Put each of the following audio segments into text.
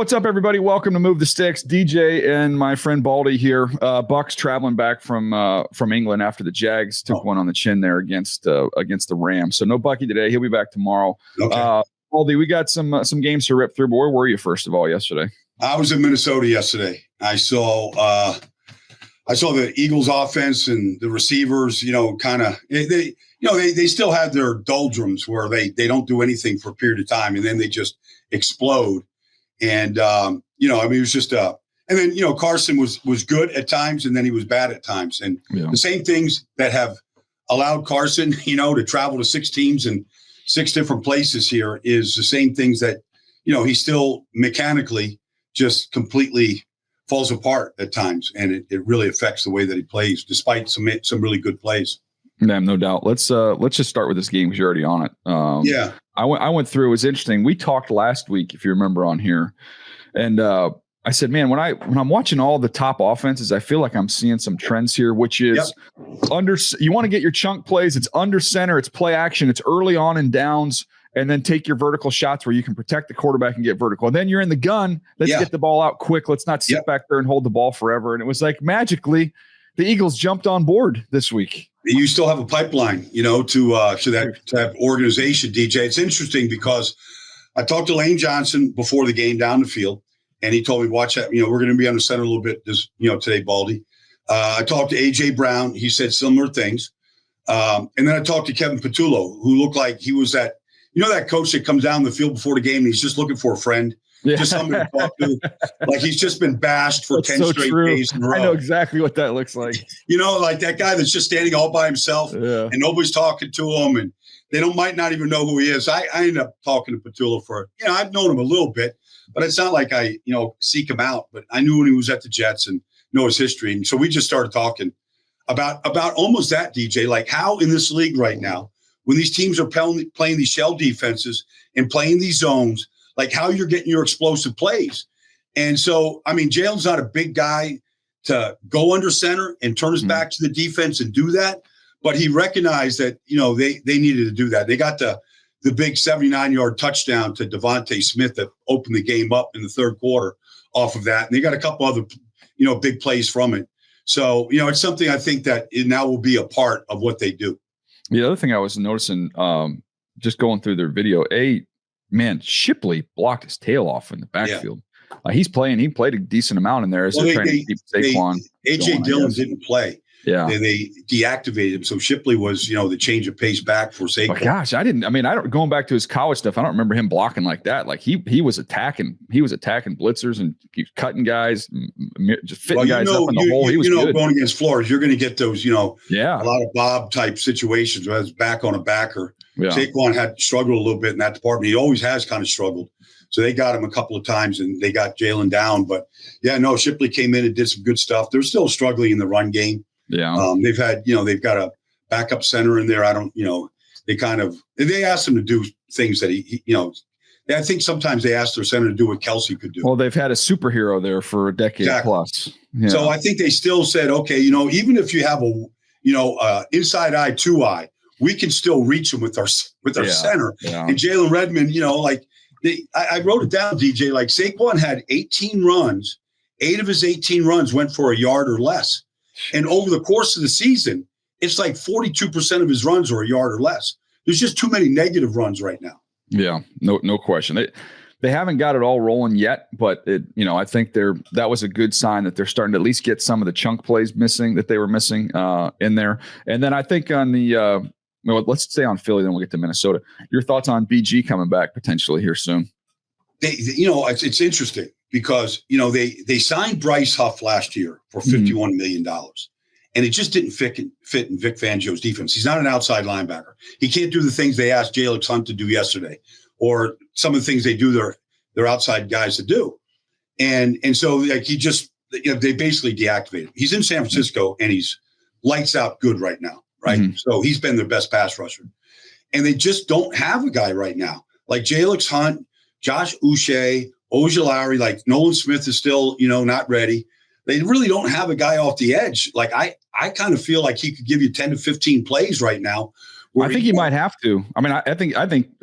What's up, everybody? Welcome to Move the Sticks. DJ and my friend Baldy here. Bucks traveling back from England after the Jags took one on the chin there against the Rams. So no Bucky today. He'll be back tomorrow. Okay. Baldy, we got some games to rip through. But where were you first of all yesterday? I was in Minnesota yesterday. I saw the Eagles offense and the receivers. They still have their doldrums where they don't do anything for a period of time and then they just explode. And, it was just and then, Carson was good at times and then he was bad at times. And the same things that have allowed Carson, to travel to 6 teams and 6 different places here is the same things that, he still mechanically just completely falls apart at times. And it really affects the way that he plays, despite some really good plays. Yeah, no doubt. Let's just start with this game because you're already on it. I went through. It was interesting. We talked last week, if you remember, on here, and I said, man, when I'm watching all the top offenses, I feel like I'm seeing some trends here, which is under. You want to get your chunk plays. It's under center. It's play action. It's early on and downs, and then take your vertical shots where you can protect the quarterback and get vertical. And then you're in the gun. Let's get the ball out quick. Let's not sit back there and hold the ball forever. And it was like magically, the Eagles jumped on board this week. You still have a pipeline, to have organization, DJ. It's interesting because I talked to Lane Johnson before the game down the field, and he told me, watch that. We're going to be on the center a little bit today, Baldy. I talked to A.J. Brown. He said similar things. And then I talked to Kevin Patullo, who looked like he was that coach that comes down the field before the game and he's just looking for a friend. Yeah. Just somebody to talk to. Like he's just been bashed for 10 straight days in a row. I know exactly what that looks like. Like that guy that's just standing all by himself and nobody's talking to him and they might not even know who he is. I ended up talking to Patullo for, I've known him a little bit, but it's not like I, seek him out. But I knew when he was at the Jets and know his history. And so we just started talking about almost that, DJ, like how in this league right now, when these teams are playing these shell defenses and playing these zones, like how you're getting your explosive plays. And so, Jalen's not a big guy to go under center and turn his back to the defense and do that. But he recognized that, they needed to do that. They got the big 79-yard touchdown to Devontae Smith that opened the game up in the third quarter off of that. And they got a couple other, big plays from it. So, it's something I think that it now will be a part of what they do. The other thing I was noticing, just going through their video, man, Shipley blocked his tail off in the backfield. Yeah. He played a decent amount in there as they're trying to keep Saquon. A.J. Dillon didn't play. Yeah. They deactivated him. So Shipley was, the change of pace back for Saquon. But gosh, going back to his college stuff, I don't remember him blocking like that. Like he was attacking blitzers and cutting guys, just fitting guys up in the hole. He was good. Going against Flores, you're going to get those, a lot of Bob type situations where it's back on a backer. Yeah. Saquon had struggled a little bit in that department. He always has kind of struggled. So they got him a couple of times and they got Jalen down. But Shipley came in and did some good stuff. They're still struggling in the run game. Yeah. They've had, they've got a backup center in there. They asked him to do things that I think sometimes they asked their center to do what Kelsey could do. Well, they've had a superhero there for a decade plus. Yeah. So I think they still said, okay, even if you have inside eye, 2 eye, we can still reach them with our center. Yeah. And Jalen Redmond, I wrote it down, DJ, like Saquon had 18 runs. 8 of his 18 runs went for a yard or less. And over the course of the season, it's like 42% of his runs are a yard or less. There's just too many negative runs right now. Yeah, no question. They haven't got it all rolling yet, but I think that was a good sign that they're starting to at least get some of the chunk plays that they were missing in there. And then I think on the let's stay on Philly, then we'll get to Minnesota. Your thoughts on BG coming back potentially here soon? It's interesting because, they signed Bryce Huff last year for $51 million. And it just didn't fit in Vic Fangio's defense. He's not an outside linebacker. He can't do the things they asked Jalen Hunt to do yesterday or some of the things they do their outside guys to do. And so like he just, they basically deactivated him. He's in San Francisco and he's lights out good right now. Right. Mm-hmm. So he's been their best pass rusher. And they just don't have a guy right now. Like Jalen Hunt, Josh Uche, Ojulari, like Nolan Smith is still, not ready. They really don't have a guy off the edge. Like I kind of feel like he could give you 10 to 15 plays right now. I think he might have to. I think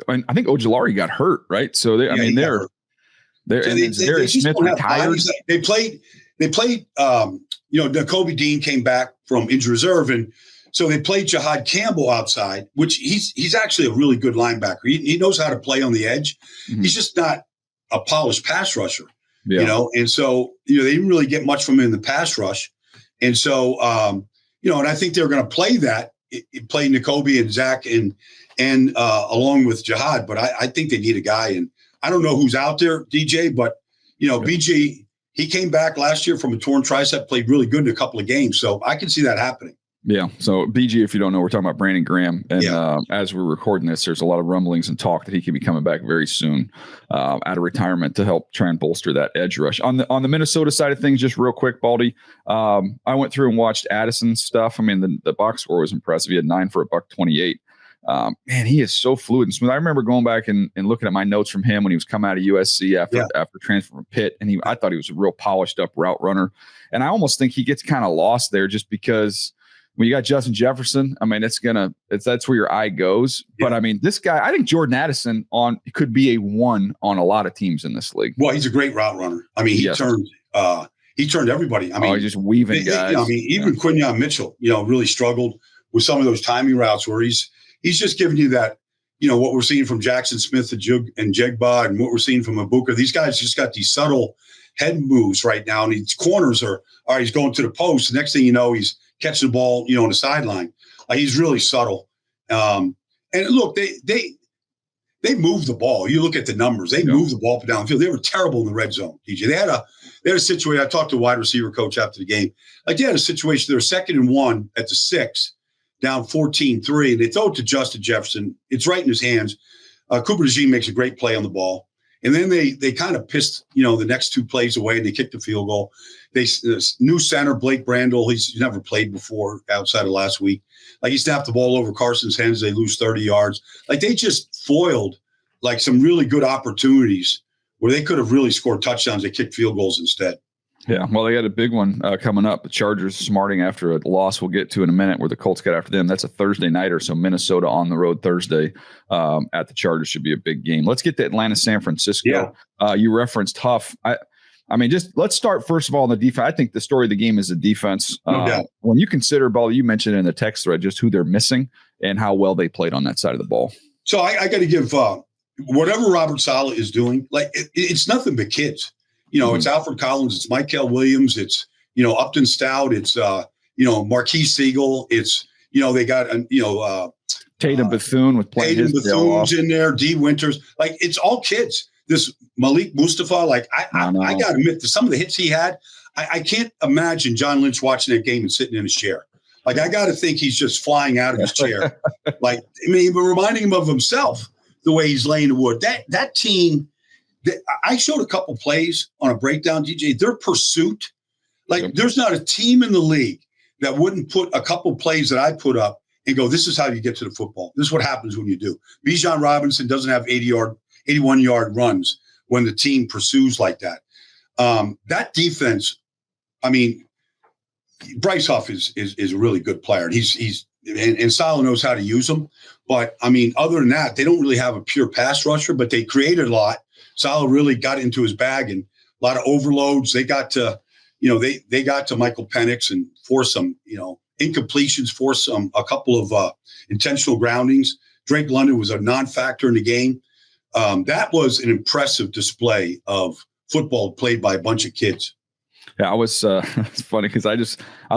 Ojulari got hurt, right? So they're Darius Smith retired. They played. Kobe Dean came back from injured reserve, and so they played Jihad Campbell outside, which he's actually a really good linebacker. He knows how to play on the edge. Mm-hmm. He's just not a polished pass rusher, and so they didn't really get much from him in the pass rush, and so and I think they're going to play that. Play Nakobe and Zach and along with Jihad, but I think they need a guy, and I don't know who's out there, DJ, but BG, he came back last year from a torn tricep, played really good in a couple of games, so I can see that happening. Yeah. So BG, if you don't know, we're talking about Brandon Graham, and as we're recording this, there's a lot of rumblings and talk that he could be coming back very soon out of retirement to help try and bolster that edge rush. On the Minnesota side of things, just real quick, Baldy, I went through and watched Addison's stuff. I mean, the box score was impressive. He had 9 for $128. Man, he is so fluid and smooth. I remember going back and looking at my notes from him when he was coming out of USC after transfer from Pitt, and I thought he was a real polished up route runner. And I almost think he gets kind of lost there just because when you got Justin Jefferson, I mean, that's where your eye goes. Yeah. But I mean, this guy, I think Jordan Addison could be a 1 on a lot of teams in this league. Well, he's a great route runner. I mean, he turned everybody. I mean, he's just weaving guys. Even Quinyon Mitchell, really struggled with some of those timing routes where he's just giving you that, what we're seeing from Jackson Smith and Jegba and what we're seeing from Ibuka. These guys just got these subtle head moves right now, and these corners he's going to the post. The next thing you know, he's catching the ball, on the sideline. He's really subtle. And look, they move the ball. You look at the numbers. They move the ball down the field. They were terrible in the red zone, DJ. They had a situation. I talked to a wide receiver coach after the game. They had a situation. They were 2nd and 1 at the 6, down 14-3, and they throw it to Justin Jefferson. It's right in his hands. Cooper DeJean makes a great play on the ball. And then they kind of pissed, the next 2 plays away, and they kicked the field goal. New center, Blake Brandel, he's never played before outside of last week. He snapped the ball over Carson's hands. They lose 30 yards. They just foiled, some really good opportunities where they could have really scored touchdowns. They kicked field goals instead. Yeah, well, they got a big one coming up. The Chargers smarting after a loss we'll get to in a minute where the Colts got after them. That's a Thursday nighter, so Minnesota on the road Thursday at the Chargers should be a big game. Let's get to Atlanta, San Francisco. Yeah. You referenced Huff. I mean, just let's start first of all on the defense. I think the story of the game is the defense. No doubt. When you consider, Ball, you mentioned in the text thread just who they're missing and how well they played on that side of the ball. So I got to give whatever Robert Saleh is doing, it's nothing but kids. It's Alfred Collins, it's Michael Williams, it's, Upton Stout, it's, Marquise Siegel, it's, they got, Tatum Bethune with playing Tatum Bethune's in there, D. Winters, it's all kids. This Malik Mustafa, I got to admit, some of the hits he had, I can't imagine John Lynch watching that game and sitting in his chair. I got to think he's just flying out of his chair. Reminding him of himself, the way he's laying the wood. That team, I showed a couple plays on a breakdown, DJ. Their pursuit, there's not a team in the league that wouldn't put a couple plays that I put up and go, this is how you get to the football. This is what happens when you do. Bijan Robinson doesn't have 81-yard runs when the team pursues like that. That defense, Bryce Huff is a really good player. And Saleh knows how to use him. But, other than that, they don't really have a pure pass rusher, but they created a lot. Saleh really got into his bag and a lot of overloads. They got to, they got to Michael Penix and forced some, incompletions, forced a couple of intentional groundings. Drake London was a non-factor in the game. That was an impressive display of football played by a bunch of kids. Yeah, I was. It's funny because I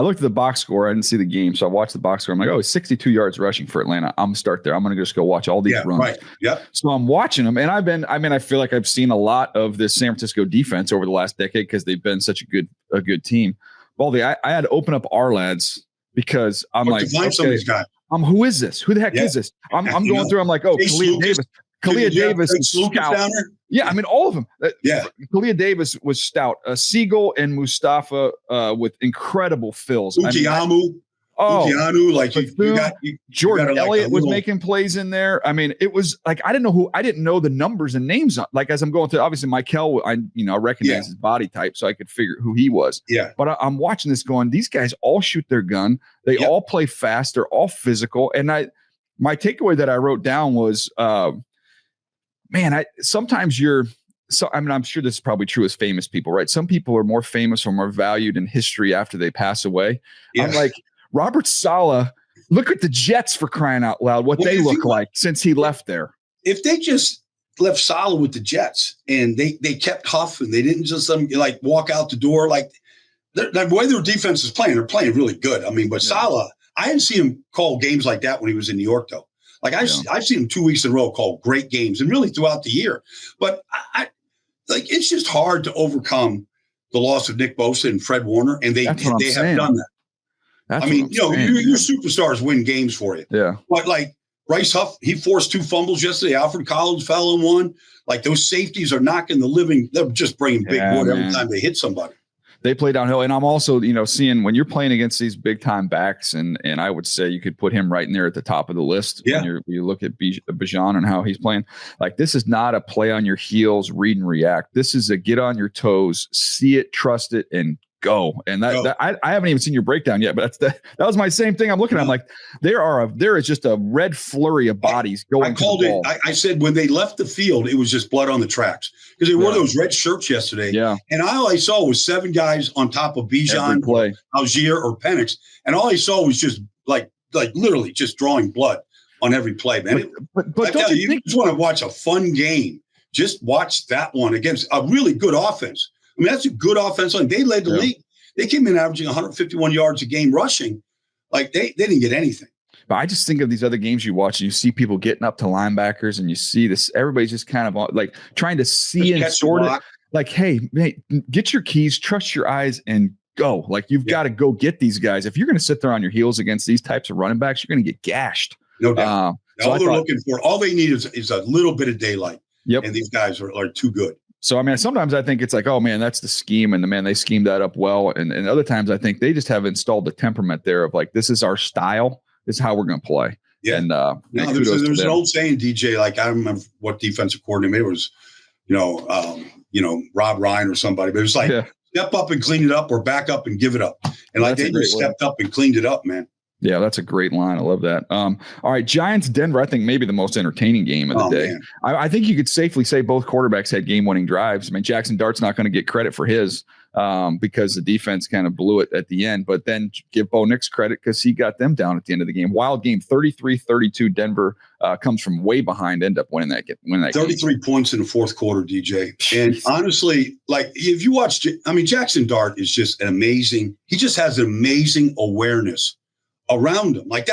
looked at the box score. I didn't see the game, so I watched the box score. I'm like, it's 62 yards rushing for Atlanta. I'm gonna start there. I'm gonna just go watch all these runs. Right. Yep. So I'm watching them, and I feel like I've seen a lot of this San Francisco defense over the last decade because they've been such a good team. Baldy, I had to open up our lads because I'm like, some of these guys. Who is this? Who the heck is this? I'm going through. I'm like, Kalia Davis. Kalia Davis is stout. Yeah, all of them. Kalia Davis was stout. Siegel and Mustafa with incredible fills. Ukiamu, Jordan Elliott was making plays in there. It was I didn't know the numbers and names. As I'm going through, obviously Michael, I recognize his body type, so I could figure who he was. Yeah. But I'm watching this going, these guys all shoot their gun. They all play fast. They're all physical. And my takeaway that I wrote down was, sometimes so I mean, I'm sure this is probably true as famous people, right? Some people are more famous or more valued in history after they pass away. Yeah. I'm like, Robert Saleh, look at the Jets, for crying out loud, what they look like since he left there. If they just left Saleh with the Jets and they kept Huff and they didn't just like walk out the door, like the way their defense is playing, they're playing really good. I mean, but Saleh, I didn't see him call games like that when he was in New York, though. Like I've seen him 2 weeks in a row call great games and really throughout the year. But I like it's just hard to overcome the loss of Nick Bosa and Fred Warner, and they have done that. I mean, your superstars win games for you. Yeah. But like Bryce Huff, he forced 2 fumbles yesterday. Alfred Collins fell in one. Like those safeties are knocking the living. They're just bringing big wood every time they hit somebody. They play downhill. And I'm also, seeing when you're playing against these big time backs, and I would say you could put him right in there at the top of the list. Yeah. When you look at Bijan and how he's playing. Like, this is not a play on your heels, read and react. This is a get on your toes, see it, trust it, and go. And that I haven't even seen your breakdown yet, but that was my same thing. I'm looking at, I'm like, there is just a red flurry of bodies going. I called it. I said when they left the field, it was just blood on the tracks because they wore those red shirts yesterday. Yeah. And all I saw was 7 guys on top of Bijan, Algier, or Penix, and all I saw was just like literally just drawing blood on every play, man. But don't you just want to watch a fun game? Just watch that one against a really good offense. I mean, that's a good offense line. They led the league. They came in averaging 151 yards a game rushing. Like they didn't get anything. But I just think of these other games you watch and you see people getting up to linebackers and you see this, everybody's just kind of like trying to see and sort it. Like, hey, get your keys, trust your eyes, and go. Like, you've got to go get these guys. If you're going to sit there on your heels against these types of running backs, you're going to get gashed. No doubt. All they need is a little bit of daylight. Yep. And these guys are too good. So, I mean, sometimes I think it's like, oh, man, that's the scheme. And they schemed that up well. And other times I think they just have installed the temperament there of like, this is our style. This is how we're going to play. Yeah. And there's an old saying, DJ, like I don't remember what defensive coordinator it was, Rob Ryan or somebody. But it was like, step up and clean it up or back up and give it up. And like they just stepped up and cleaned it up, man. Yeah, that's a great line. I love that. All right, Giants, Denver, I think maybe the most entertaining game of the day. I think you could safely say both quarterbacks had game-winning drives. I mean, Jackson Dart's not going to get credit for his because the defense kind of blew it at the end. But then give Bo Nix credit because he got them down at the end of the game. Wild game, 33-32. Denver comes from way behind, end up winning that game. 33 points in the fourth quarter, DJ. And honestly, like if you watch, Jackson Dart is just he just has an amazing awareness around him. Like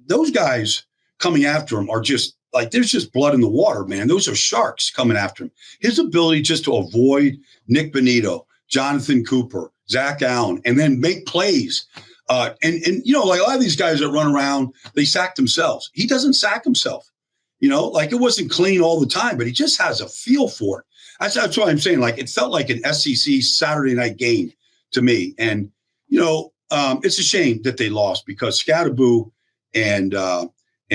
those guys coming after him are just like, there's just blood in the water, man. Those are sharks coming after him. His ability just to avoid Nick Bonito, Jonathan Cooper, Zach Allen, and then make plays. Like a lot of these guys that run around, they sack themselves. He doesn't sack himself. Like it wasn't clean all the time, but he just has a feel for it. That's why I'm saying, like, it felt like an SEC Saturday night game to me. And, it's a shame that they lost because Scatterboo and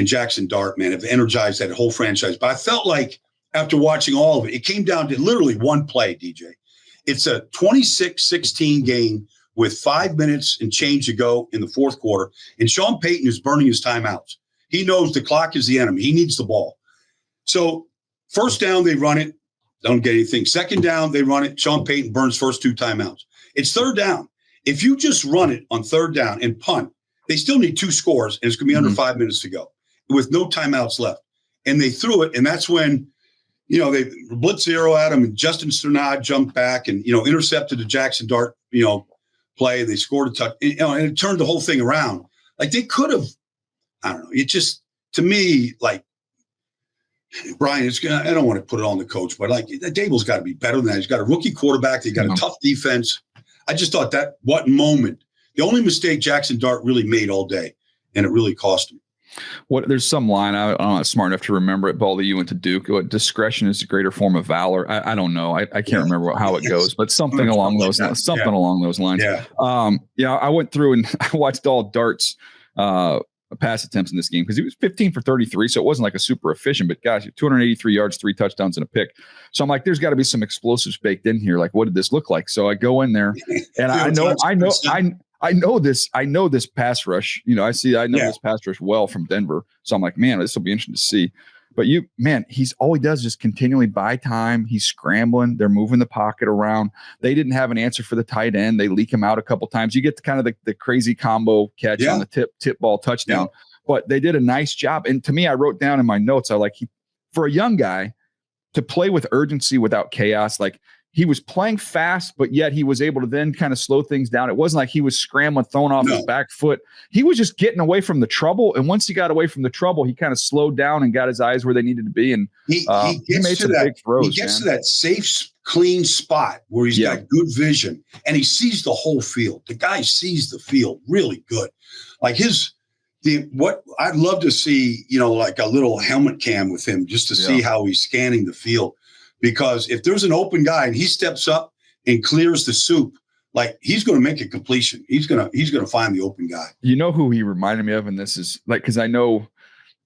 Jackson Dart, man, have energized that whole franchise. But I felt like after watching all of it, it came down to literally one play, DJ. It's a 26-16 game with 5 minutes and change to go in the fourth quarter. And Sean Payton is burning his timeouts. He knows the clock is the enemy. He needs the ball. So first down, they run it. Don't get anything. Second down, they run it. Sean Payton burns first 2 timeouts. It's third down. If you just run it on third down and punt, they still need 2 scores, and it's going to be under 5 minutes to go with no timeouts left. And they threw it, and that's when, they blitz zero at him, and Justin Sternad jumped back and, intercepted the Jackson Dart, play. They scored a touch, and it turned the whole thing around. Like they could have, I don't know. It just, to me, like, Brian, I don't want to put it on the coach, but like Dable's got to be better than that. He's got a rookie quarterback. They got a tough defense. I just thought what moment, the only mistake Jackson Dart really made all day, and it really cost him. There's some line, I'm not smart enough to remember it, Baldy, you went to Duke. Discretion is a greater form of valor. I don't know. I can't remember how it goes, but something along those lines. Along those lines. Yeah. I went through and I watched all Dart's pass attempts in this game because he was 15 for 33, so it wasn't like a super efficient, but gosh, 283 yards, 3 touchdowns and a pick. So I'm like, there's got to be some explosives baked in here. Like, what did this look like? So I go in there and I know this pass rush. I know this pass rush well from Denver. So I'm like, man, this will be interesting to see. But he's all he does is just continually buy time. He's scrambling. They're moving the pocket around. They didn't have an answer for the tight end. They leak him out a couple times. You get kind of the crazy combo catch on the tip ball touchdown. Yeah. But they did a nice job. And to me, I wrote down in my notes, for a young guy to play with urgency without chaos, like he was playing fast, but yet he was able to then kind of slow things down. It wasn't like he was scrambling, throwing off his back foot. He was just getting away from the trouble. And once he got away from the trouble, he kind of slowed down and got his eyes where they needed to be. And he made some big throws. He gets to that safe, clean spot where he's got good vision and he sees the whole field. The guy sees the field really good. Like what I'd love to see, like a little helmet cam with him just to see how he's scanning the field. Because if there's an open guy and he steps up and clears the soup, like he's going to make a completion. He's going to find the open guy. You know who he reminded me of, and this is like, because I know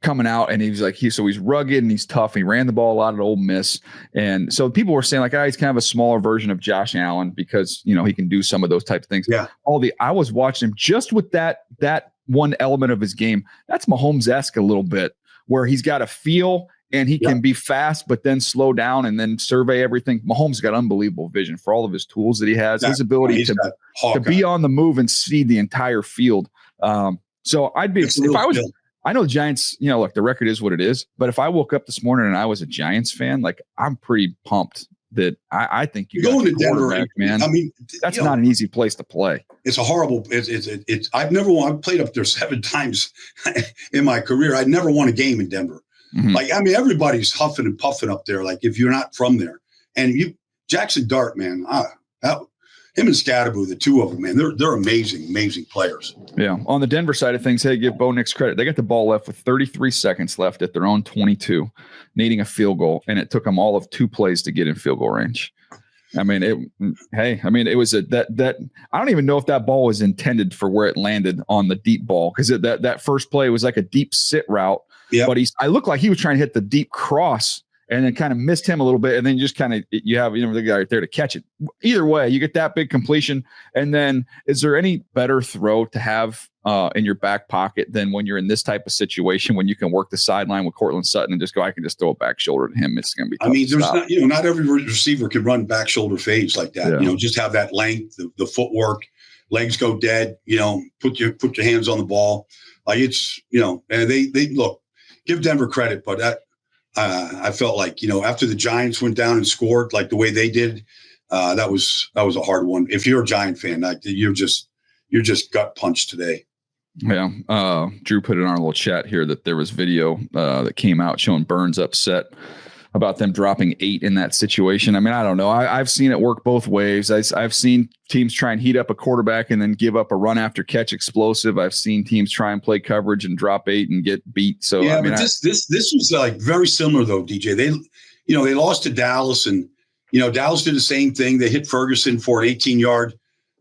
coming out and he's like he's rugged and he's tough. He ran the ball a lot at Ole Miss, and so people were saying like, he's kind of a smaller version of Josh Allen because he can do some of those type of things. Yeah. I was watching him just with that one element of his game. That's Mahomes-esque a little bit, where he's got a feel. And he can be fast, but then slow down and then survey everything. Mahomes got unbelievable vision for all of his tools that he has, his ability to be on the move and see the entire field. So I'd be, if I was, I know the Giants, look, the record is what it is, but if I woke up this morning and I was a Giants fan, like I'm pretty pumped that I think you going to Denver, man. I mean, that's not an easy place to play. It's a horrible. I've played up there 7 times in my career. I never won a game in Denver. Mm-hmm. Like, I mean, everybody's huffing and puffing up there. Like, if you're not from there, and Jackson Dart, man, him and Scatterbo, the two of them, man, they're amazing players. Yeah. On the Denver side of things, hey, give Bo Nix credit. They got the ball left with 33 seconds left at their own 22, needing a field goal, and it took them all of 2 plays to get in field goal range. I mean, it was that I don't even know if that ball was intended for where it landed on the deep ball, because that first play was like a deep sit route. Yeah, but I looked like he was trying to hit the deep cross and then kind of missed him a little bit. And then just kind of, you have, the guy right there to catch it. Either way, you get that big completion. And then is there any better throw to have in your back pocket than when you're in this type of situation, when you can work the sideline with Cortland Sutton and just go, I can just throw a back shoulder to him. It's going to be tough. I mean, there's not, not every receiver can run back shoulder fades like that. Yeah. Just have that length, the footwork, legs go dead, put your hands on the ball. Like it's, and they look, give Denver credit, but I felt like, after the Giants went down and scored like the way they did, that was a hard one. If you're a Giant fan, like you're just gut punched today. Yeah. Drew put in our little chat here that there was video that came out showing Burns upset about them dropping 8 in that situation. I mean, I don't know. I've seen it work both ways. I've seen teams try and heat up a quarterback and then give up a run after catch explosive. I've seen teams try and play coverage and drop 8 and get beat. So yeah, but this was like very similar though, DJ. They lost to Dallas, and Dallas did the same thing. They hit Ferguson for an 18-yard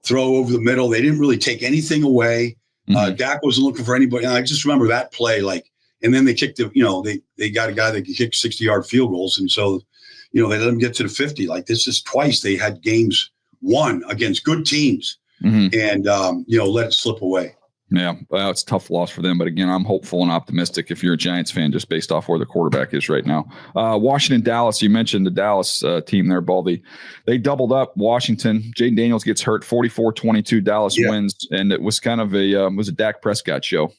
throw over the middle. They didn't really take anything away. Mm-hmm. Dak wasn't looking for anybody. And I just remember that play, like. And then they kicked they got a guy that could kick 60-yard field goals. And so, they let them get to the 50. Like this is twice they had games won against good teams and, let it slip away. Yeah. Well, it's a tough loss for them. But again, I'm hopeful and optimistic if you're a Giants fan, just based off where the quarterback is right now. Washington, Dallas, you mentioned the Dallas team there, Baldy. They doubled up Washington. Jaden Daniels gets hurt, 44-22. Dallas wins. And it was kind of a Dak Prescott show.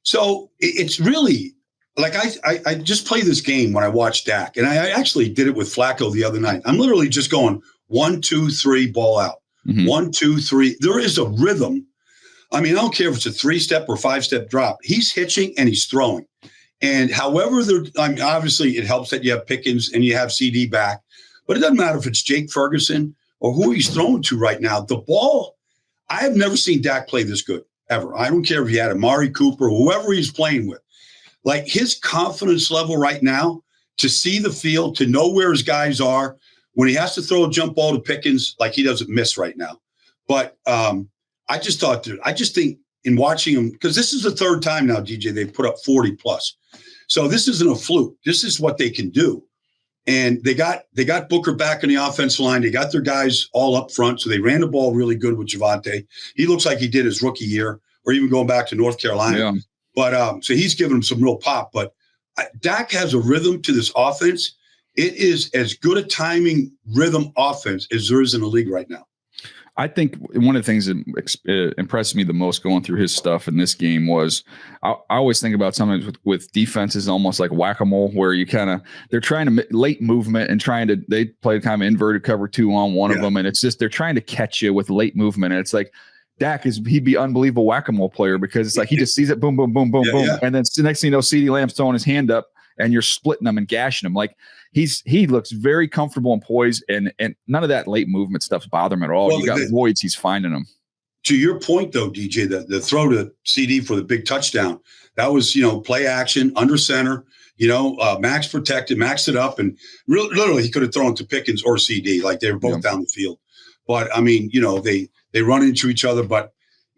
So it's really like I just play this game when I watch Dak, and I actually did it with Flacco the other night. I'm literally just going 1, 2, 3, ball out. 1, 2, 3. There is a rhythm. I mean, I don't care if it's a 3-step or 5-step drop. He's hitching and he's throwing. And however obviously it helps that you have Pickens and you have CD back, but it doesn't matter if it's Jake Ferguson or who he's throwing to right now. The ball, I have never seen Dak play this good. Ever. I don't care if he had Amari Cooper, whoever he's playing with. Like his confidence level right now to see the field, to know where his guys are. When he has to throw a jump ball to Pickens, like he doesn't miss right now. But I just think in watching him, because this is the 3rd time now, DJ, they've put up 40 plus. So this isn't a fluke. This is what they can do. And they got Booker back in the offensive line. They got their guys all up front. So they ran the ball really good with Javonte. He looks like he did his rookie year, or even going back to North Carolina. Yeah. But so he's giving them some real pop. But Dak has a rhythm to this offense. It is as good a timing rhythm offense as there is in the league right now. I think one of the things that impressed me the most going through his stuff in this game was I always think about sometimes with defenses almost like whack-a-mole, where they're trying to late movement and they play kind of inverted cover 2 on one of them. And it's just, they're trying to catch you with late movement. And it's like, Dak he'd be unbelievable whack-a-mole player, because it's like, he just sees it, boom, boom, boom, boom, boom. Yeah. And then the next thing you know, CeeDee Lamb's throwing his hand up and you're splitting them and gashing them. Like, he looks very comfortable and poised, and none of that late movement stuff's bothering him at all. Well, you got voids, he's finding them. To your point, though, DJ, the throw to CD for the big touchdown, that was, play action, under center, Max protected, maxed it up, and literally he could have thrown to Pickens or CD, like they were both down the field. But, I mean, they run into each other. But,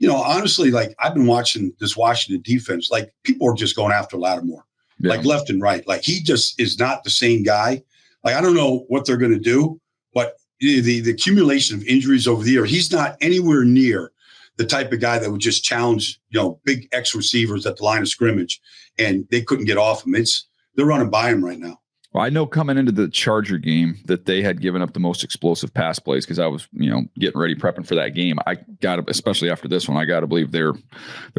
honestly, like, I've been watching this Washington defense, like, people are just going after Lattimore. Yeah. Like left and right. Like, he just is not the same guy. Like, I don't know what they're going to do, but the accumulation of injuries over the year, he's not anywhere near the type of guy that would just challenge, big X receivers at the line of scrimmage, and they couldn't get off him. They're running by him right now. Well, I know coming into the Charger game that they had given up the most explosive pass plays, because I was, getting ready, prepping for that game. I got to, especially after this one, I got to believe they're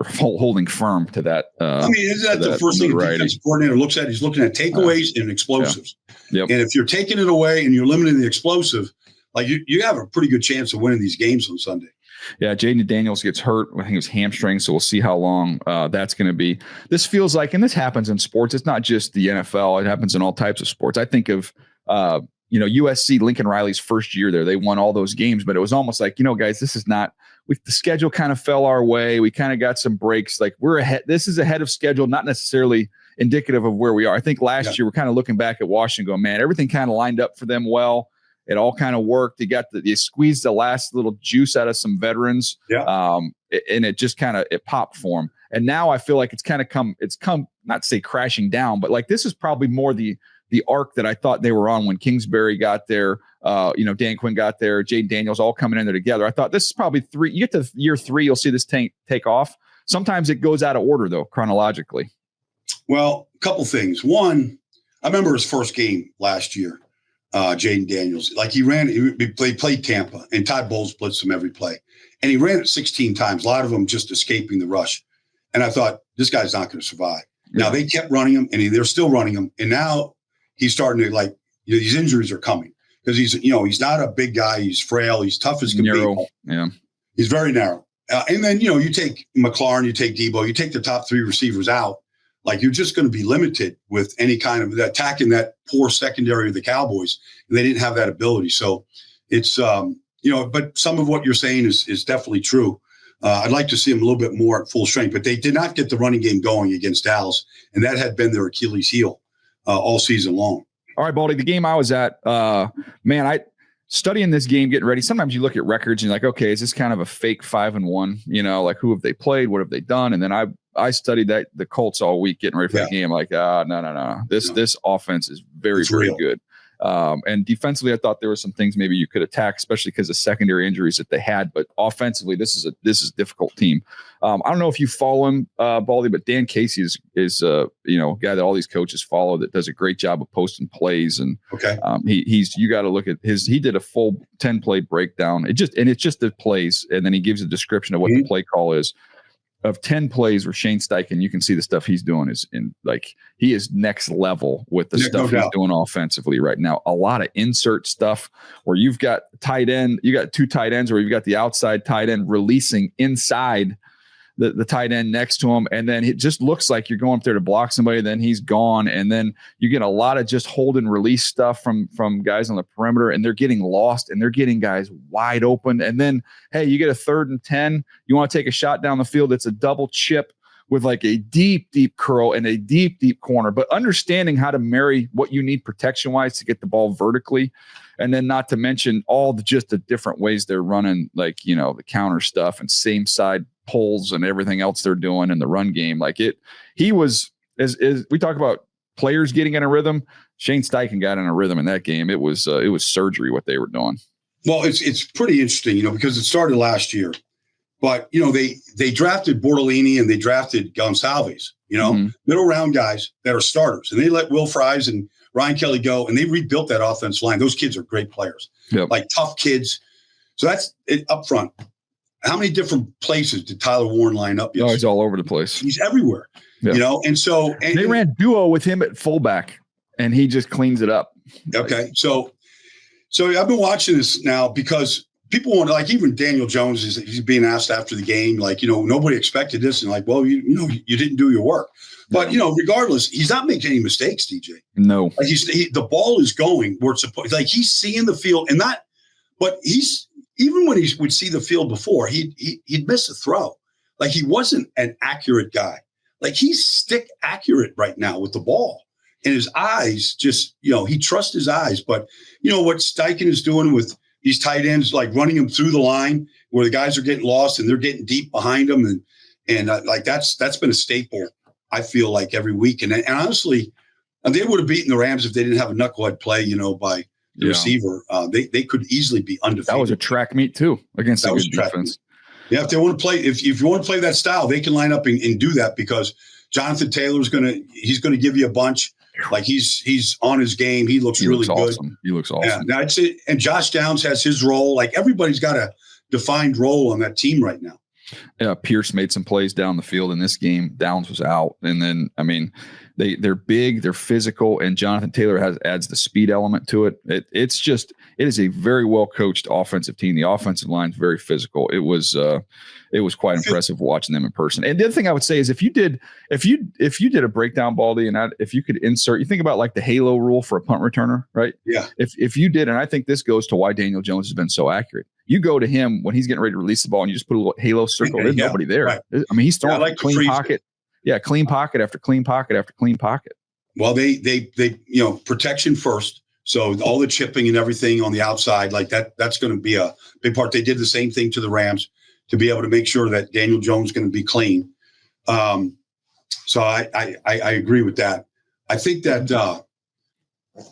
holding firm to that. Isn't that the first thing the defensive coordinator looks at? He's looking at takeaways and explosives. Yeah. Yep. And if you're taking it away and you're limiting the explosive, like you have a pretty good chance of winning these games on Sunday. Yeah, Jaden Daniels gets hurt. I think it was hamstring, so we'll see how long that's going to be. This feels like, and this happens in sports, it's not just the NFL. It happens in all types of sports. I think of, USC, Lincoln Riley's first year there. They won all those games, but it was almost like, guys, this is not – the schedule kind of fell our way. We kind of got some breaks. Like, we're ahead. This is ahead of schedule, not necessarily indicative of where we are. I think last year we're kind of looking back at Washington going, man, everything kind of lined up for them well. It all kind of worked. They squeezed the last little juice out of some veterans. Yeah. And it just kind of, it popped for them. And now I feel like it's come, not to say crashing down, but like, this is probably more the arc that I thought they were on when Kingsbury got there. Dan Quinn got there, Jaden Daniels, all coming in there together. I thought this is probably 3. You get to year 3, you'll see this take off. Sometimes it goes out of order though, chronologically. Well, a couple things. One, I remember his first game last year. Jaden Daniels, like he played Tampa, and Todd Bowles blitzed him every play, and he ran it 16 times, a lot of them just escaping the rush. And I thought, this guy's not going to survive. Yeah. Now they kept running him, and they're still running him, and now he's starting to these injuries are coming, because he's not a big guy, he's frail, he's tough as can be. Yeah, he's very narrow. And then you take McLaurin, you take Debo, you take the top 3 receivers out. Like, you're just going to be limited with any kind of attacking that poor secondary of the Cowboys, and they didn't have that ability. So it's, but some of what you're saying is definitely true. I'd like to see them a little bit more at full strength, but they did not get the running game going against Dallas, and that had been their Achilles heel all season long. All right, Baldy, the game I was at, studying this game, getting ready. Sometimes you look at records and you're like, okay, is this kind of a fake 5-1? Like, who have they played? What have they done? And then I studied the Colts all week getting ready for the game. Like, no. This offense is very good. And defensively, I thought there were some things maybe you could attack, especially because of secondary injuries that they had. But offensively, this is a difficult team. I don't know if you follow him, Baldy, but Dan Casey is a guy that all these coaches follow that does a great job of posting plays. And you got to look at he did a full 10-play breakdown. It's just the plays, and then he gives a description of what the play call is. Of 10 plays where Shane Steichen, you can see the stuff he's doing he is next level with the stuff he's doing offensively right now. A lot of insert stuff where you've got tight end, you got 2 tight ends, where you've got the outside tight end releasing inside the tight end next to him. And then it just looks like you're going up there to block somebody, then he's gone. And then you get a lot of just hold and release stuff from guys on the perimeter, and they're getting lost and they're getting guys wide open. And then, hey, you get a 3rd and 10, you want to take a shot down the field. It's a double chip with like a deep, deep curl and a deep, deep corner, but understanding how to marry what you need protection wise to get the ball vertically. And then not to mention just the different ways they're running, like, the counter stuff and same side pulls and everything else they're doing in the run game. He was, as we talk about players getting in a rhythm, Shane Steichen got in a rhythm in that game. It was surgery what they were doing. Well, it's pretty interesting, because it started last year, but they drafted Bortolini and they drafted Gonsalves, middle round guys that are starters. And they let Will Fries and Ryan Kelly go, and they rebuilt that offensive line. Those kids are great players, like tough kids. So that's it up front. How many different places did Tyler Warren line up? Oh, he's all over the place. He's everywhere, and so they ran duo with him at fullback, and he just cleans it up. Okay, so I've been watching this now because people want to, like, even Daniel Jones he's being asked after the game, like, nobody expected this, and like, well, you didn't do your work, but regardless, he's not making any mistakes, DJ. No, like the ball is going where it's supposed. Like he's seeing the field, and not, but he's. Even when he would see the field before, he'd miss a throw. Like he wasn't an accurate guy. Like he's stick accurate right now with the ball. And his eyes just, he trusts his eyes. But what Steichen is doing with these tight ends, like running them through the line where the guys are getting lost and they're getting deep behind them. And like that's been a staple, I feel like, every week. And honestly, they would have beaten the Rams if they didn't have a knucklehead play, by the receiver. They could easily be undefeated. That was a track meet too against a good defense. Yeah, if they want to play, if you want to play that style, they can line up and do that, because Jonathan Taylor's he's gonna give you a bunch. Like he's on his game. He looks really good. Awesome. He looks awesome. Yeah, now it's it. And Josh Downs has his role. Like everybody's got a defined role on that team right now. Yeah, Pierce made some plays down the field in this game. Downs was out, and then they're big, they're physical, and Jonathan Taylor adds the speed element to it. It is a very well coached offensive team. The offensive line's very physical. It was quite impressive watching them in person. And the other thing I would say is if you did a breakdown, Baldy, and if you could insert, you think about like the halo rule for a punt returner, right? Yeah. If you did, and I think this goes to why Daniel Jones has been so accurate. You go to him when he's getting ready to release the ball, and you just put a little halo circle. There's nobody there. Right. I mean, he's throwing clean pocket. Yeah, clean pocket after clean pocket after clean pocket. Well, they protection first. So all the chipping and everything on the outside, like that's going to be a big part. They did the same thing to the Rams to be able to make sure that Daniel Jones is going to be clean. So I agree with that. I think that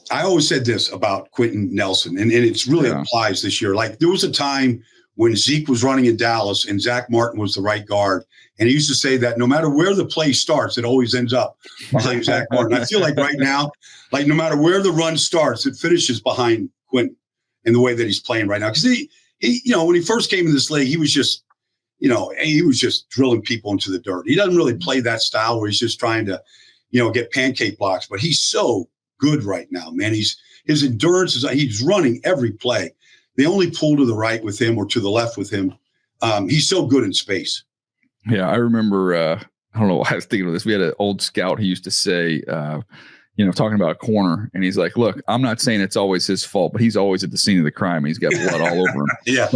I always said this about Quentin Nelson, and it's really applies this year. Like there was a time when Zeke was running in Dallas and Zach Martin was the right guard. And he used to say that no matter where the play starts, it always ends up behind Zach Martin. I feel like right now, like no matter where the run starts, it finishes behind Quentin in the way that he's playing right now. Because he when he first came in this league, he was just, drilling people into the dirt. He doesn't really play that style where he's just trying to, get pancake blocks. But he's so good right now, man. His endurance he's running every play. They only pull to the right with him or to the left with him. He's so good in space. Yeah, I remember, I don't know why I was thinking of this. We had an old scout who used to say, talking about a corner, and he's like, look, I'm not saying it's always his fault, but he's always at the scene of the crime, and he's got blood all over him. Yeah.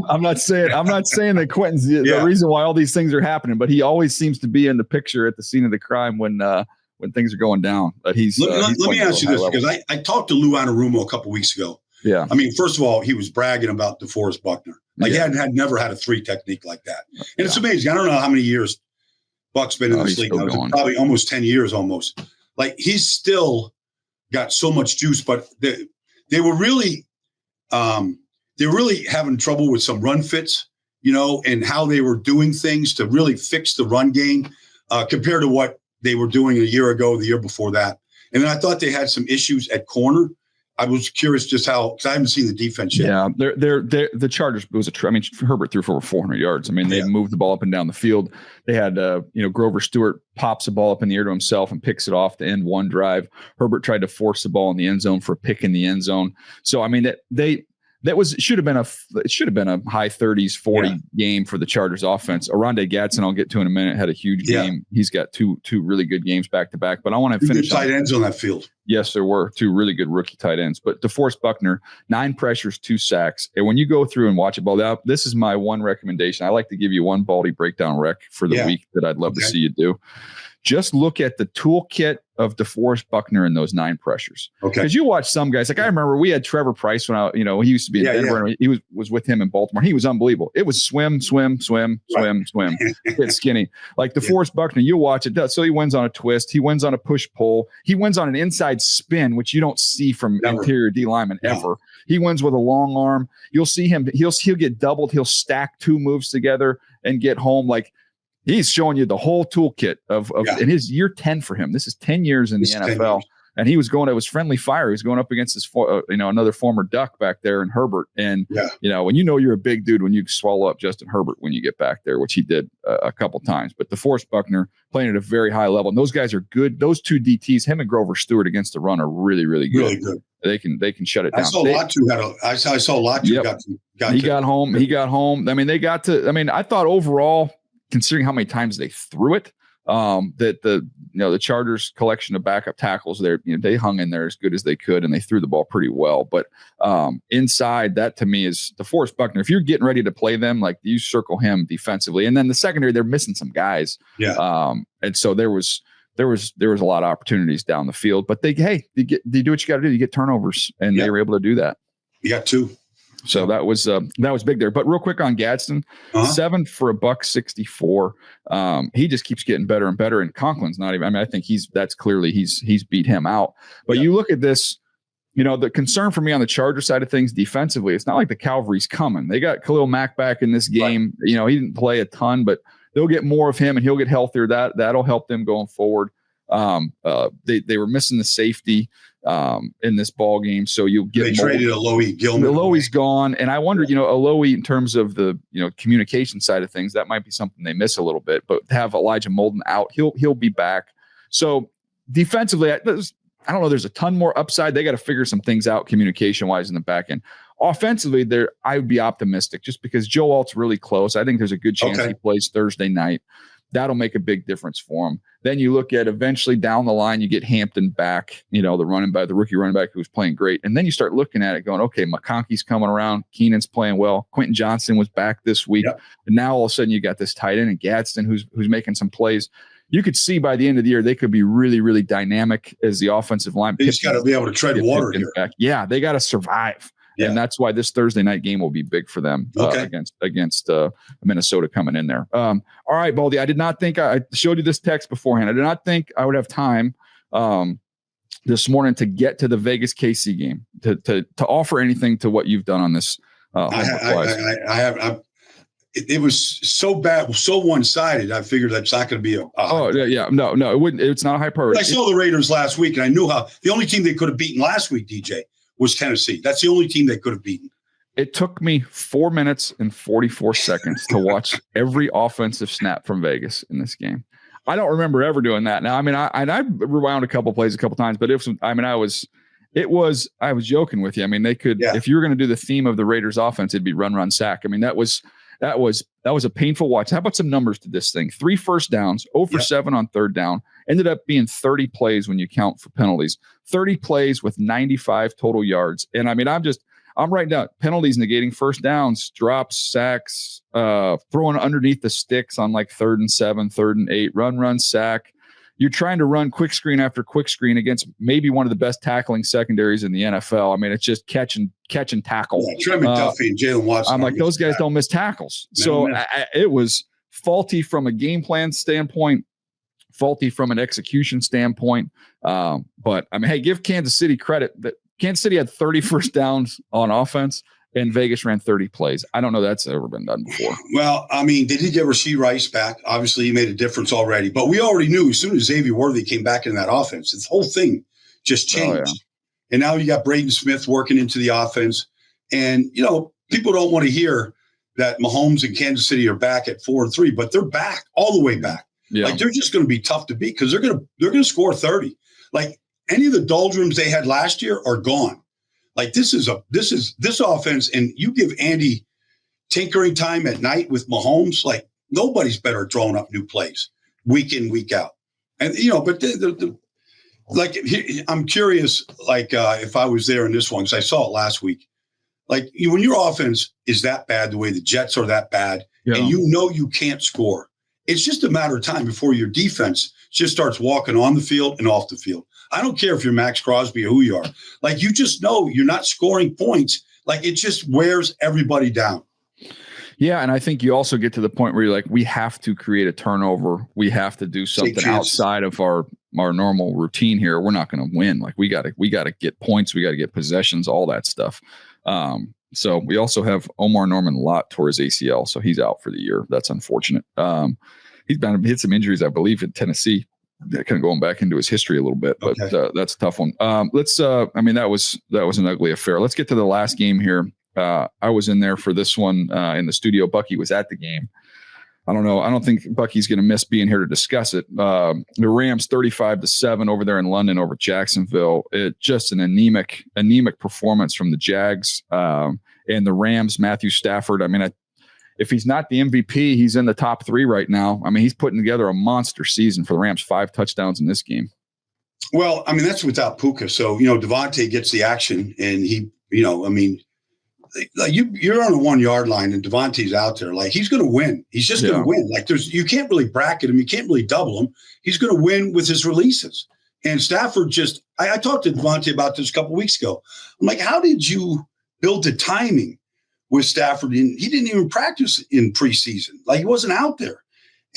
I'm not saying that Quentin's the reason why all these things are happening, but he always seems to be in the picture at the scene of the crime when things are going down. But let me ask you this, because I talked to Lou Anarumo a couple weeks ago. Yeah. I mean, first of all, he was bragging about DeForest Buckner. Like he never had a 3 technique like that. And it's amazing. I don't know how many years Buck's been in this league. Probably almost 10 years almost. Like he's still got so much juice, but they were really having trouble with some run fits, and how they were doing things to really fix the run game compared to what they were doing a year ago, the year before that. And then I thought they had some issues at corner. I was curious just how, because I haven't seen the defense yet. Yeah, the Chargers was Herbert threw for over 400 yards. I mean, they moved the ball up and down the field. They had, Grover Stewart pops the ball up in the air to himself and picks it off to end one drive. Herbert tried to force the ball in the end zone for a pick in the end zone. So I mean, it should have been a high 30s 40 game for the Chargers offense. Oronde Gadsden, I'll get to in a minute, had a huge game. He's got two really good games back to back. But I want to finish tight ends on that field. Yes, there were 2 really good rookie tight ends. But DeForest Buckner, 9 pressures, 2 sacks. And when you go through and watch it, Baldy, this is my one recommendation. I like to give you one Baldy breakdown rec for the week that I'd love to see you do. Just look at the toolkit of DeForest Buckner in those 9 pressures. Okay. Because you watch some guys, like I remember we had Trevor Price when he used to be in Denver. And he was with him in Baltimore. He was unbelievable. It was swim. Get skinny. Like DeForest Buckner, you watch it. So he wins on a twist. He wins on a push pull. He wins on an inside spin, which you don't see from interior D linemen ever. He wins with a long arm. You'll see him. He'll get doubled. He'll stack 2 moves together and get home. Like, He's showing you the whole toolkit of in his year 10 for him. This is 10 years in the NFL. And he was going, it was friendly fire. He was going up against his, another former Duck back there in Herbert. And, when you're a big dude, when you swallow up Justin Herbert when you get back there, which he did a couple times. But DeForest Buckner playing at a very high level. And those guys are good. Those two DTs, him and Grover Stewart against the run are really, really good. Really good. They can shut it down. I saw Latu He got home. I mean, I thought overall, considering how many times they threw it, that the Chargers collection of backup tackles there, they hung in there as good as they could and they threw the ball pretty well. But inside, that to me is DeForest Buckner. If you're getting ready to play them, like you circle him defensively, and then the secondary, they're missing some guys. And so there was a lot of opportunities down the field. But they do what you got to do. You get turnovers, and they were able to do that. You got two. So that was big there. But real quick on Gadsden, 7 for $164. He just keeps getting better and better. And Conklin's not even. I mean, I think he's beat him out. But you look at this. The concern for me on the Charger side of things defensively, it's not like the cavalry's coming. They got Khalil Mack back in this game. Right. He didn't play a ton, but they'll get more of him and he'll get healthier. That'll help them going forward. They were missing the safety in this ball game, so you'll get. They traded Alohi Gilman. Alohi's gone, and I wonder, Alohi in terms of the communication side of things, that might be something they miss a little bit. But to have Elijah Molden out, he'll be back. So defensively, I don't know. There's a ton more upside. They got to figure some things out communication wise in the back end. Offensively, I would be optimistic just because Joe Alt's really close. I think there's a good chance he plays Thursday night. That'll make a big difference for him. Then you look at eventually down the line, you get Hampton back, the rookie running back who was playing great. And then you start looking at it going, okay, McConkey's coming around. Keenan's playing well. Quentin Johnson was back this week. Yep. And now all of a sudden you got this tight end and Gadsden who's making some plays. You could see by the end of the year, they could be really, really dynamic as the offensive line. They just got to be able to tread water here. Back. Yeah, they got to survive. Yeah. And that's why this Thursday night game will be big for them against Minnesota coming in there. All right, Baldy, I did not think I showed you this text beforehand. I did not think I would have time this morning to get to the Vegas KC game to offer anything to what you've done on this. I have. It was so bad, so one-sided. I figured that's not going to be a. No, it wouldn't. It's not a high priority. I saw the Raiders last week, and I knew how the only team they could have beaten last week, DJ, was Tennessee. That's the only team they could have beaten. It took me 4 minutes and 44 seconds to watch every offensive snap from Vegas in this game. I don't remember ever doing that. Now, I mean, I rewound a couple plays a couple times, but I was joking with you. I mean, they could, if you were going to do the theme of the Raiders offense, it'd be run, sack. I mean, that was a painful watch. How about some numbers to this thing? 3 first downs, 0 for 7 on third down. Ended up being 30 plays when you count for penalties. 30 plays with 95 total yards. And I mean, I'm writing down penalties negating first downs, drops, sacks, throwing underneath the sticks on like 3rd and 7, 3rd and 8, run, sack. You're trying to run quick screen after quick screen against maybe one of the best tackling secondaries in the NFL. I mean, it's just catch and tackle. Yeah, Trent McDuffie and Jalen Watson. I'm like, those guys don't miss tackles. So it was faulty from a game plan standpoint, faulty from an execution standpoint. But I mean, hey, give Kansas City credit that Kansas City had 30 first downs on offense and Vegas ran 30 plays. I don't know that's ever been done before. Well, I mean, they did get Rashee Rice back. Obviously, he made a difference already. But we already knew as soon as Xavier Worthy came back in that offense, this whole thing just changed. Oh, yeah. And now you got Braden Smith working into the offense. And, people don't want to hear that Mahomes and Kansas City are back at 4-3, but they're back, all the way back. Yeah. Like, they're just going to be tough to beat because they're going to score 30. Like, any of the doldrums they had last year are gone. Like this offense, and you give Andy tinkering time at night with Mahomes, like nobody's better at drawing up new plays week in, week out. And, but I'm curious, if I was there in this one, because I saw it last week, when your offense is that bad, the way the Jets are that bad, and you can't score, it's just a matter of time before your defense just starts walking on the field and off the field. I don't care if you're Max Crosby or who you are. Like, you just know you're not scoring points. Like, it just wears everybody down. Yeah, and I think you also get to the point where you're like, we have to create a turnover. We have to do something outside of our normal routine here. We're not going to win. Like, we got to get points. We got to get possessions, all that stuff. So we also have Omar Norman Lott tore his ACL, so he's out for the year. That's unfortunate. he's hit some injuries, I believe, in Tennessee. Kind of going back into his history a little bit, but that's a tough one. Let's. I mean, that was an ugly affair. Let's get to the last game here. I was in there for this one in the studio. Bucky was at the game. I don't know. I don't think Bucky's going to miss being here to discuss it. The Rams 35-7 over there in London over Jacksonville. It just an anemic performance from the Jags and the Rams. Matthew Stafford. I mean, if he's not the MVP, he's in the top 3 right now. I mean, he's putting together a monster season for the Rams. 5 touchdowns in this game. Well, I mean, that's without Puka. So, Devontae gets the action, and he, I mean, like you're on the 1 yard line and Devontae's out there. Like, he's going to win. He's just going to win. Like, you can't really bracket him. You can't really double him. He's going to win with his releases. And Stafford I talked to Devontae about this a couple of weeks ago. I'm like, how did you build the timing with Stafford? And he didn't even practice in preseason. Like, he wasn't out there.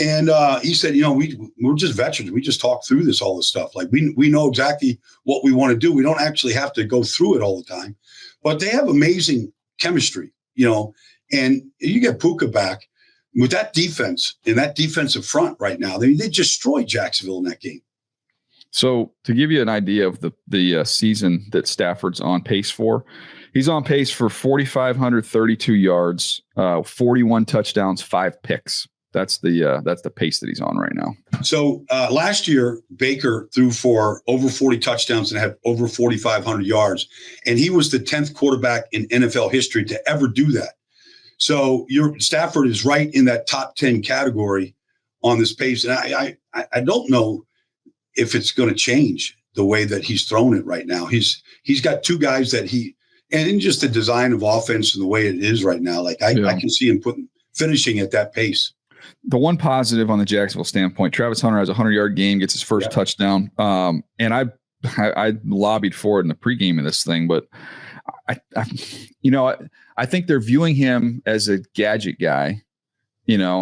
And he said, we're just veterans. We just talk through all this stuff. Like, we know exactly what we want to do. We don't actually have to go through it all the time. But they have amazing chemistry, and you get Puka back with that defense and that defensive front right now. They destroyed Jacksonville in that game. So to give you an idea of the season that Stafford's on pace for, he's on pace for 4,532 yards, 41 touchdowns, 5 picks. That's the pace that he's on right now. So last year, Baker threw for over 40 touchdowns and had over 4,500 yards. And he was the 10th quarterback in NFL history to ever do that. So Stafford is right in that top 10 category on this pace. And I don't know if it's going to change the way that he's thrown it right now. He's got 2 guys that and in just the design of offense and the way it is right now, like I can see him finishing at that pace. The one positive on the Jacksonville standpoint, Travis Hunter has a 100-yard game, gets his first touchdown. And I lobbied for it in the pregame of this thing, but I think they're viewing him as a gadget guy,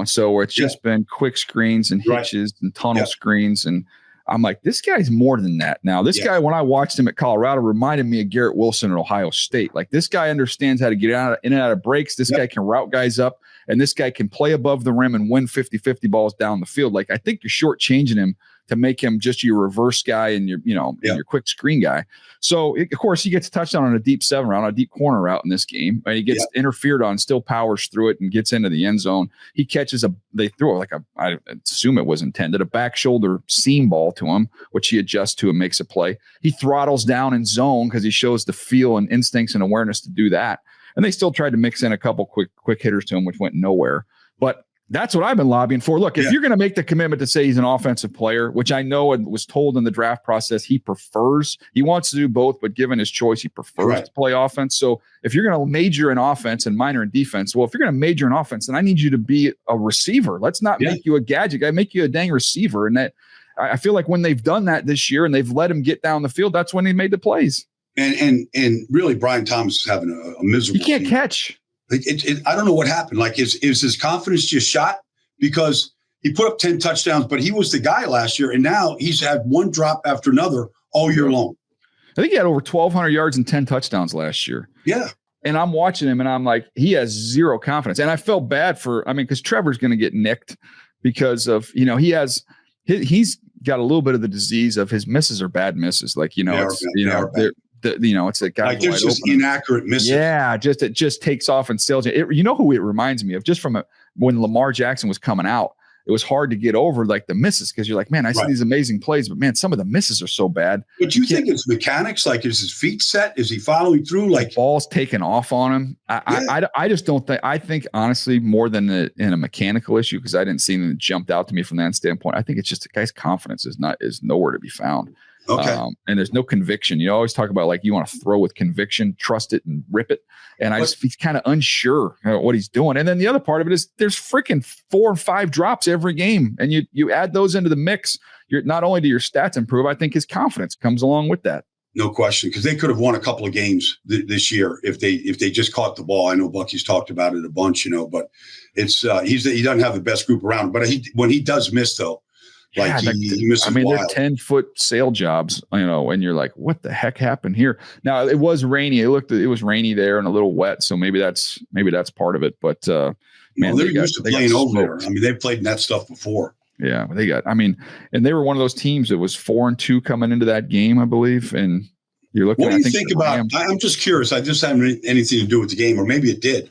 so where it's just been quick screens and hitches and tunnel screens. And I'm like, this guy's more than that. Now, this guy, when I watched him at Colorado, reminded me of Garrett Wilson at Ohio State. Like, this guy understands how to get in and out of breaks. This guy can route guys up, and this guy can play above the rim and win 50-50 balls down the field. Like, I think you're shortchanging him to make him just your reverse guy and your, your quick screen guy. So, of course, he gets a touchdown on a deep 7 route, on a deep corner route in this game. And he gets interfered on, still powers through it and gets into the end zone. He catches they throw I assume it was intended, a back shoulder seam ball to him, which he adjusts to and makes a play. He throttles down in zone because he shows the feel and instincts and awareness to do that. And they still tried to mix in a couple quick hitters to him, which went nowhere. But that's what I've been lobbying for. Look, if you're going to make the commitment to say he's an offensive player, which I know and was told in the draft process, he wants to do both, but given his choice, he prefers to play offense. So if you're going to major in offense and minor in defense, well, if you're going to major in offense, then I need you to be a receiver. Let's not make you a gadget guy, make you a dang receiver. And that I feel like when they've done that this year and they've let him get down the field, that's when he made the plays. And really, Brian Thomas is having a miserable. He can't catch. I don't know what happened. Like, is his confidence just shot? Because he put up 10 touchdowns, but he was the guy last year, and now he's had one drop after another all year long. I think he had over 1,200 yards and 10 touchdowns last year. Yeah. And I'm watching him, and I'm like, he has zero confidence. And I felt bad because Trevor's going to get nicked because of, he's got a little bit of the disease of his misses are bad misses. Like, it's a guy. Like, there's just inaccurate misses. Yeah, it just takes off and sails. You know who it reminds me of? Just from when Lamar Jackson was coming out, it was hard to get over like the misses because you're like, man, I see these amazing plays, but man, some of the misses are so bad. But you think it's mechanics? Like, is his feet set? Is he following through? Like, ball's taken off on him. I just don't think. I think honestly, more than in a mechanical issue, because I didn't see anything that jumped out to me from that standpoint. I think it's just the guy's confidence is nowhere to be found. Okay. And there's no conviction. You always talk about like you want to throw with conviction, trust it and rip it. And he's kind of unsure what he's doing. And then the other part of it is there's freaking 4 or 5 drops every game. And you add those into the mix. You're not only do your stats improve, I think his confidence comes along with that. No question. Because they could have won a couple of games this year if they just caught the ball. I know Bucky's talked about it a bunch, but it's he doesn't have the best group around. But when he does miss though, like he misses they're 10-foot sail jobs, and you're like, what the heck happened here? Now it was rainy. It was rainy there and a little wet. So maybe that's part of it. But they're used to playing over there. I mean, they've played in that stuff before. Yeah, they got. I mean, and they were one of those teams that was 4-2 coming into that game, I believe. And you're looking. What do you think about? I'm just curious. I just haven't anything to do with the game, or maybe it did.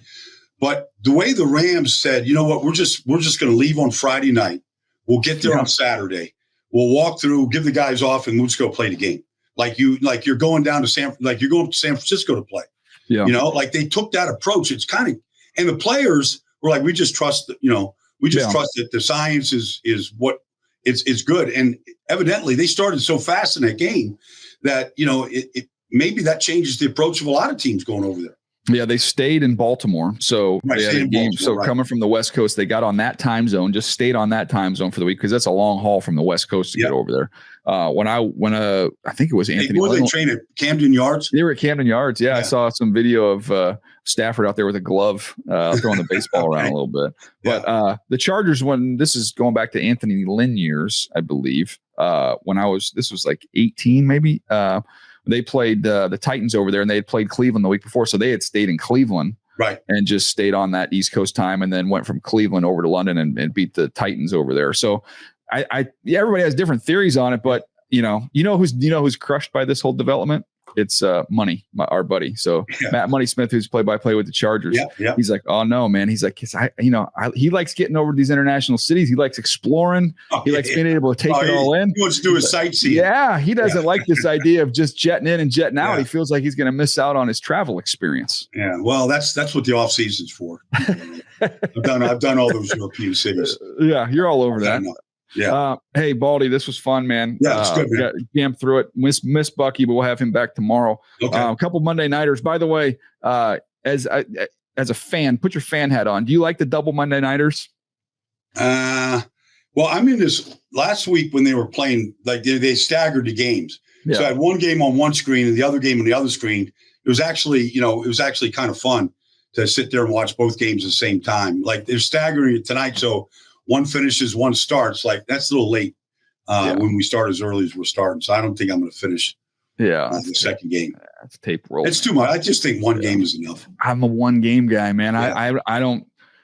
But the way the Rams said, you know what, we're just going to leave on Friday night. We'll get there on Saturday. We'll walk through, give the guys off, and we'll just go play the game. Like you're going down to you're going to San Francisco to play. Yeah. You know, like they took that approach. It's kind of, and the players were like, we just trust, trust that the science is what is good. And evidently they started so fast in that game that, it maybe that changes the approach of a lot of teams going over there. Yeah, they stayed in Baltimore. So they had a game. So coming from the West Coast, they got on that time zone, just stayed on that time zone for the week because that's a long haul from the West Coast to get over there. When I think it was Anthony. Were they train at Camden Yards? They were at Camden Yards. Yeah, I saw some video of Stafford out there with a glove throwing the baseball around a little bit. But the Chargers, this is going back to Anthony Lynn years, I believe. This was like 18 maybe. They played the Titans over there, and they had played Cleveland the week before. So they had stayed in Cleveland and just stayed on that East Coast time and then went from Cleveland over to London and beat the Titans over there. So everybody has different theories on it, but who's crushed by this whole development? It's Money, our buddy. So Matt Money Smith, who's play-by-play with the Chargers. He's like, oh no, man. He's like, he likes getting over to these international cities. He likes exploring. He likes being able to take it all in. He wants to do a sightseeing. Yeah, he doesn't like this idea of just jetting in and jetting out. He feels like he's going to miss out on his travel experience. Yeah, well, that's what the off season's for. I've done all those European cities. Yeah, you're all over that. Yeah. Hey, Baldy, this was fun, man. Yeah, it's good, man. Jam through it. Miss Bucky, but we'll have him back tomorrow. Okay. A couple Monday Nighters. By the way, as a fan, put your fan hat on. Do you like the double Monday Nighters? Well, I'm in this last week when they were playing, like they staggered the games. Yeah. So I had one game on one screen and the other game on the other screen. It was actually kind of fun to sit there and watch both games at the same time. Like they're staggering it tonight. So one finishes, one starts. Like that's a little late when we start as early as we're starting. So I don't think I'm going to finish the second game. That's tape roll. It's too much. I just think one game is enough. I'm a one game guy, man. Yeah.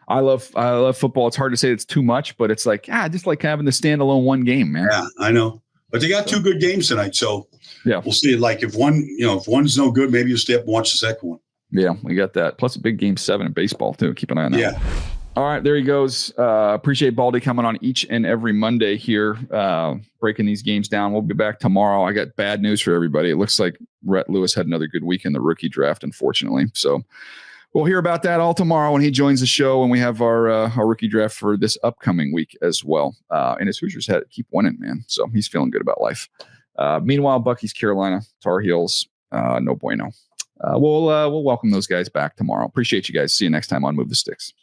I love football. It's hard to say it's too much, but it's like, I just like having the standalone one game, man. Yeah, I know. But they got two good games tonight. So we'll see. Like if one's no good, maybe you stay up and watch the second one. Yeah, we got that. Plus a big game 7 in baseball too. Keep an eye on that. Yeah. All right, there he goes. Appreciate Baldy coming on each and every Monday here, breaking these games down. We'll be back tomorrow. I got bad news for everybody. It looks like Rhett Lewis had another good week in the rookie draft, unfortunately. So we'll hear about that all tomorrow when he joins the show, and we have our rookie draft for this upcoming week as well. And his Hoosiers had to keep winning, man. So he's feeling good about life. Meanwhile, Bucky's Carolina Tar Heels, no bueno. We'll welcome those guys back tomorrow. Appreciate you guys. See you next time on Move the Sticks.